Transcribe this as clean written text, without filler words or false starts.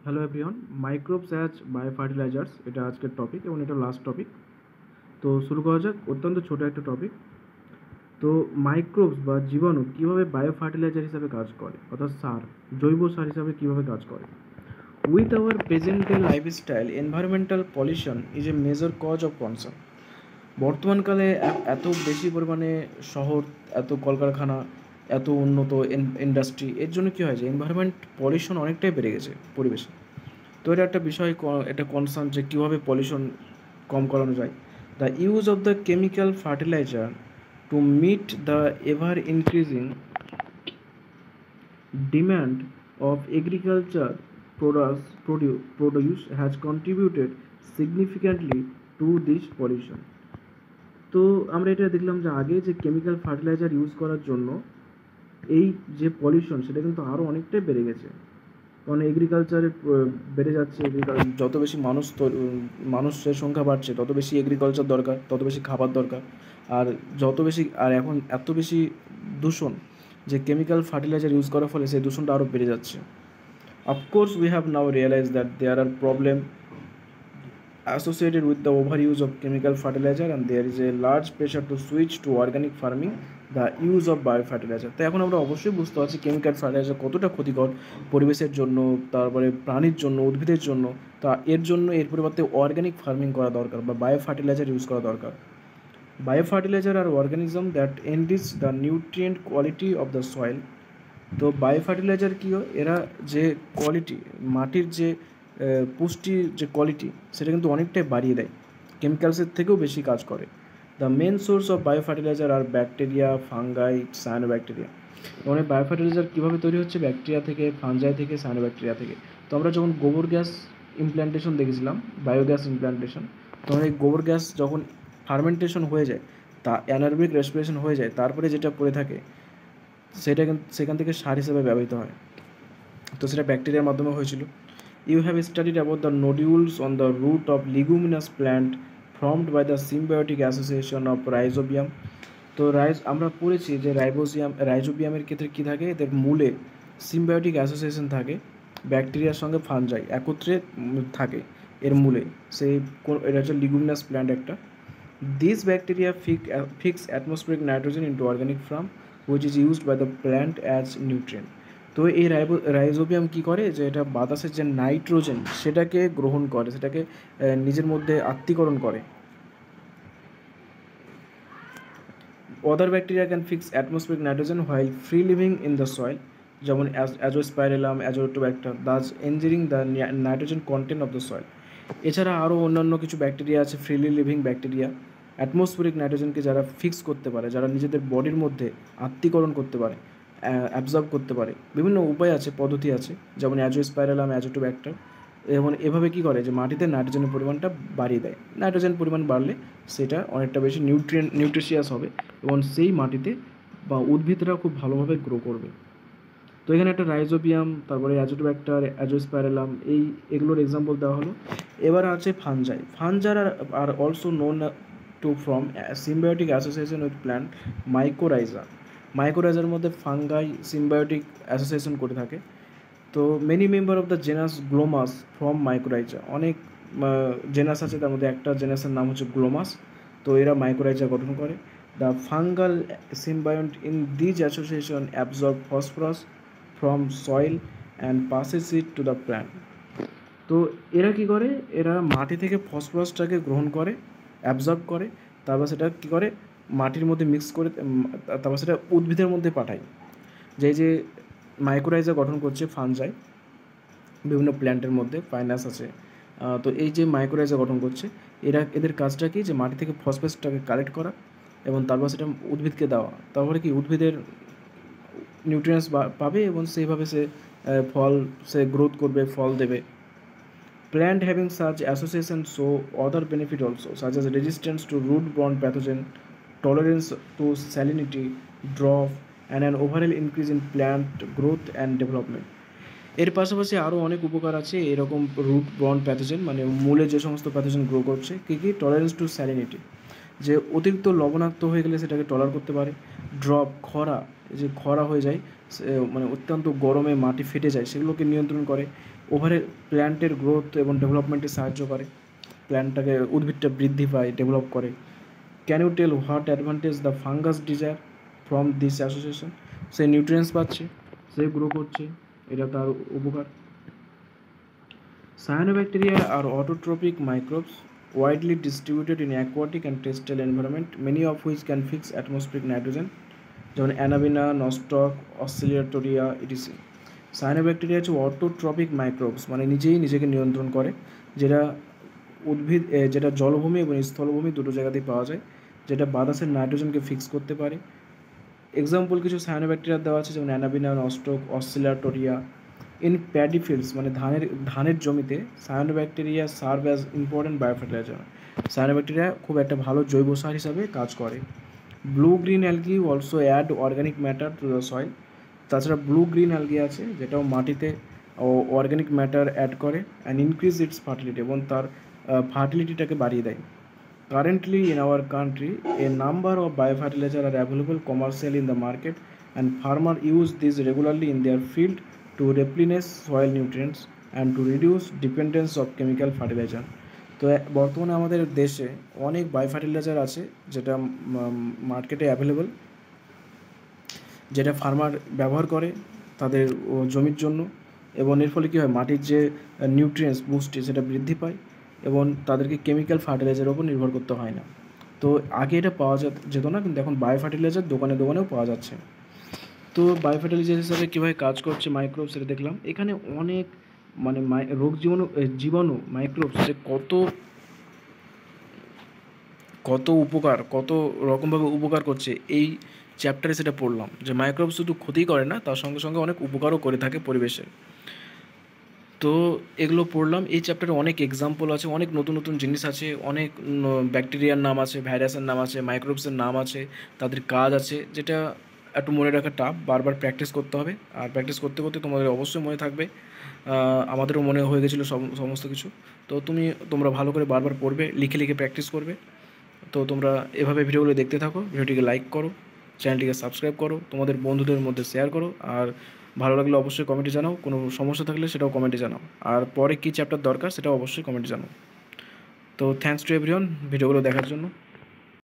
Hello everyone, microbes as বায়োফার্টিলাইজার্স এটা আজকের topic এবং এটা লাস্ট টপিক। তো শুরু করা যাক। অত্যন্ত ছোট একটা টপিক। তো মাইক্রোবস বা জীবাণু কীভাবে বায়োফার্টিলাইজার হিসাবে কাজ করে, অর্থাৎ সার, জৈব সার হিসাবে কীভাবে কাজ করে। With our present day lifestyle, environmental pollution is a major cause of concern. বর্তমানকালে এত বেশি পরিমাণে শহর, এত কলকারখানা, এত উন্নত ইন্ডাস্ট্রি, এর জন্য কী হয় যে এনভায়রনমেন্ট পলিউশন অনেকটাই বেড়ে গেছে পরিবেশে। তো এটা একটা বিষয়, এটা কনসার্ন যে কীভাবে পলিউশন কম করানো যায়। The use of the chemical fertiliser to meet the ever increasing demand of agriculture produce has contributed significantly to this pollution. তো আমরা এটা দেখলাম যে আগে যে কেমিক্যাল ফার্টিলাইজার ইউজ করার জন্য এই যে পলিউশন সেটা কিন্তু আরও অনেকটাই বেড়ে গেছে। কারণ এগ্রিকালচারে বেড়ে যাচ্ছে, যত বেশি মানুষের সংখ্যা বাড়ছে তত বেশি এগ্রিকালচার দরকার, তত বেশি খাবার দরকার। আর এখন এত বেশি দূষণ, যে কেমিক্যাল ফার্টিলাইজার ইউজ করার ফলে সেই দূষণটা আরও বেড়ে যাচ্ছে। Of course we have now realise that there are problem associated with the overuse of chemical fertilizer, and there is a large pressure to switch to organic farming, the use of biofertilizer. তো এখন আমরা অবশ্যই বুঝতে পারছি chemical fertiliser কতটা ক্ষতিকর পরিবেশের জন্য, তারপরে প্রাণীর জন্য, উদ্ভিদের জন্য। তা এর জন্য এর পরিবর্তে অর্গানিক ফার্মিং করা দরকার বা বায়ো ফার্টিলাইজার ইউজ করা দরকার। Bio fertiliser are organism that enrich the nutrient quality of the soil. তো বায়ো ফার্টিলাইজার কী হয়, এরা যে কোয়ালিটি, মাটির যে পুষ্টির যে কোয়ালিটি, সেটা কিন্তু অনেকটাই বাড়িয়ে দেয়, কেমিক্যালসের থেকেও বেশি কাজ করে। The main source of bio fertiliser are bacteria, fungi, cyanobacteria. মানে বায়ো ফার্টিলাইজার কীভাবে তৈরি হচ্ছে, ব্যাকটেরিয়া থেকে, ফানজাই থেকে, সায়ানোব্যাকটেরিয়া থেকে। তো আমরা যখন গোবর গ্যাস ইমপ্ল্যান্টেশন দেখেছিলাম, বায়োগ্যাস ইমপ্ল্যান্টেশন, তখন এই গোবর গ্যাস যখন ফার্মেন্টেশন হয়ে যায়, তা অ্যানারোবিক রেসপিরেশন হয়ে যায়, তারপরে যেটা পড়ে থাকে সেটা কিন্তু সেখান থেকে সার হিসেবে ব্যবহৃত হয়। তো সেটা ব্যাকটেরিয়ার মাধ্যমে হয়েছিল। You have studied about the nodules on the root of leguminous plant formed by the symbiotic association of rhizobium. তো আমরা পড়েছি যে রাইজোবিয়ামের ক্ষেত্রে কী থাকে, এদের মূলে সিম্বায়োটিক অ্যাসোসিয়েশন থাকে, ব্যাকটেরিয়ার সঙ্গে ফানজাই একত্রে থাকে এর মূলে। এটা হচ্ছে লিগুমিনাস প্ল্যান্ট একটা। This bacteria fix atmospheric nitrogen into organic form which is used by the plant as nutrient. তো এই রাইজোবিয়াম কী করে, যে এটা বাতাসের যে নাইট্রোজেন সেটাকে গ্রহণ করে, সেটাকে নিজের মধ্যে আত্মীকরণ করে। Other bacteria can fix atmospheric nitrogen while free living in the soil, যেমন অ্যাজোস্পাইরেলাম, অ্যাজোটোব্যাক্টার, দাস এনজিরিং the nitrogen content of the soil. এছাড়া আরও অন্যান্য কিছু ব্যাকটেরিয়া আছে, ফ্রিলি লিভিং ব্যাকটেরিয়া, অ্যাটমসফিয়ারিক নাইট্রোজেনকে যারা ফিক্স করতে পারে, যারা নিজেদের বডির মধ্যে আত্মীকরণ করতে পারে, অ্যাবজর্ব করতে পারে। বিভিন্ন উপায় আছে, পদ্ধতি আছে, যেমন অ্যাজোস্পাইরেলাম, অ্যাজোটোব্যাক্টার। এবং এভাবে কী করে যে মাটিতে নাইট্রোজেনের পরিমাণটা বাড়িয়ে দেয়। নাইট্রোজেন পরিমাণ বাড়লে সেটা অনেকটা বেশি নিউট্রিশিয়াস হবে এবং সেই মাটিতে বা উদ্ভিদরা খুব ভালোভাবে গ্রো করবে। তো এখানে একটা রাইজোবিয়াম, তারপরে অ্যাজোটোব্যাক্টার, অ্যাজোস্পাইরেলাম, এগুলোর এক্সাম্পল দেওয়া হলো। এবার আছে fungi. Fungi are also known to form symbiotic association with plant mycorrhiza. মাইকোরাইজার মধ্যে ফাঙ্গাই সিম্বায়োটিক অ্যাসোসিয়েশন করে থাকে। তো many member of the genus glomus form mycorrhiza. অনেক জেনাস আছে, তার মধ্যে একটা জেনাসের নাম হচ্ছে গ্লোমাস। তো এরা মাইকোরাইজা গঠন করে। The fungal symbiont in these association absorb phosphorus from soil and passes it to the plant. তো এরা কী করে, এরা মাটি থেকে ফসফরাসটাকে গ্রহণ করে, অ্যাবজর্ব করে, তারপর সেটা কী করে মাটির মধ্যে মিক্স করে, তারপর সেটা উদ্ভিদের মধ্যে পাঠায়। যে মাইকোরাইজা গঠন করছে ফানজাই বিভিন্ন প্ল্যান্টের মধ্যে, ফাইনাস আছে। তো এই যে মাইকোরাইজা গঠন করছে, এদের কাজটা কি, যে মাটি থেকে ফসফরাসটাকে কালেক্ট করা এবং তারপর সেটা উদ্ভিদকে দেওয়া। তারপরে কি উদ্ভিদের নিউট্রিয়েন্টস পাবে এবং সেইভাবে সে গ্রোথ করবে, ফল দেবে। Plant having such association show other benefit also, such as resistance to root-borne pathogen, tolerance to salinity, drought, and an overall increase in plant growth and development. এর পাশাপাশি আরও অনেক উপকার আছে এরকম রুট বর্ন প্যাথোজেন, মানে মূলে যে সমস্ত প্যাথোজেন গ্রো করছে। কী কী, টলারেন্স টু স্যালিনিটি, যে অতিরিক্ত লবণাক্ত হয়ে গেলে সেটাকে টলার করতে পারে। ড্রপ, খরা, যে খরা হয়ে যায়, মানে অত্যন্ত গরমে মাটি ফেটে যায়, সেগুলোকে নিয়ন্ত্রণ করে। ওভারে প্ল্যান্টের গ্রোথ এবং ডেভেলপমেন্টে সাহায্য করে, প্ল্যান্টটাকে উদ্ভিদটা বৃদ্ধি পায়, ডেভেলপ করে। Can you tell what advantage the fungus desire from this association? সে নিউট্রিয়েন্টস পাচ্ছে, সে গ্রো করছে, এটা তার উপকার। Cyanobacteria are autotrophic microbes widely distributed in aquatic and terrestrial environment, many of which can fix atmospheric nitrogen, যেমন anabaena, nostoc, অসিলেটরিয়া etc. Cyanobacteria হচ্ছে autotrophic microbes, মানে নিজেই নিজেকে নিয়ন্ত্রণ করে, যেটা উদ্ভিদ যেটা জলভূমি এবং স্থলভূমি দুটো জায়গাতেই পাওয়া যায়, যেটা বাতাসের নাইট্রোজেনকে ফিক্স করতে পারে। এক্সাম্পল কিছু সায়ানোব্যাকটেরিয়া দেওয়া আছে, যেমন anabaena, nostoc, oscillatoria. In paddy fields, মানে ধানের জমিতে cyanobacteria serve as important biofertilizer. Cyanobacteria খুব একটা ভালো জৈব সার হিসাবে কাজ করে। Blue green algae also add organic matter to the soil. তাছাড়া ব্লু গ্রিন অ্যালগি আছে, যেটাও মাটিতে অর্গানিক ম্যাটার অ্যাড করে অ্যান্ড ইনক্রিজ ইটস ফার্টিলিটি, এবং তার ফার্টিলিটিটাকে বাড়িয়ে দেয়। Currently in our country, a number of biofertilizers are available commercially in the market, and farmers use these regularly in their field to replenish soil nutrients and to reduce dependence of chemical fertilizer. তো বর্তমানে আমাদের দেশে অনেক biofertiliser আছে, যেটা মার্কেটে available, যেটা farmer ব্যবহার করে তাদের জমির জন্য, এবং এর ফলে কী হয়, মাটির যে নিউট্রিয়েন্টস পুষ্টি সেটা বৃদ্ধি পায়, এবং তাদেরকে কেমিক্যাল ফার্টিলাইজারের ওপর নির্ভর করতে হয় না। তো আগে এটা পাওয়া যেত না, কিন্তু এখন বায়ো ফার্টিলাইজার দোকানে দোকানেও পাওয়া যাচ্ছে। তো বায়ো ফার্টিলাইজার হিসাবে কীভাবে কাজ করছে মাইক্রোবস, সেটা দেখলাম। এখানে অনেক মানে জীবাণু মাইক্রোবস যে কত উপকার, কত রকমভাবে উপকার করছে, এই চ্যাপ্টারে সেটা পড়লাম, যে মাইক্রোবস শুধু ক্ষতি করে না, তার সঙ্গে সঙ্গে অনেক উপকারও করে থাকে পরিবেশের। তো এগুলো পড়লাম। এই চ্যাপ্টারে অনেক এক্সাম্পল আছে, অনেক নতুন নতুন জিনিস আছে, অনেক ব্যাকটেরিয়ার নাম আছে, ভাইরাসের নাম আছে, মাইক্রোবসের নাম আছে, তাদের কাজ আছে, যেটা একটু মনে রাখা টাফ, বারবার প্র্যাকটিস করতে হবে। আর প্র্যাকটিস করতে করতে তোমাদের অবশ্যই মনে থাকবে। আমাদেরও মনে হয়ে গেছিলো সমস্ত কিছু। তো তোমরা ভালো করে বারবার পড়বে, লিখে লিখে প্র্যাকটিস করবে। তো তোমরা এভাবে ভিডিওগুলো দেখতে থাকো, ভিডিওটিকে লাইক করো, চ্যানেলটিকে সাবস্ক্রাইব করো, তোমাদের বন্ধুদের মধ্যে শেয়ার করো, আর ভালো লাগলে অবশ্যই কমেন্টে জানাও, কোনো সমস্যা থাকলে সেটাও কমেন্টে জানাও, আর পরে কী চ্যাপ্টার দরকার সেটাও অবশ্যই কমেন্টে জানাও। তো থ্যাঙ্কস টু এভরিওয়ান ভিডিওগুলো দেখার জন্য।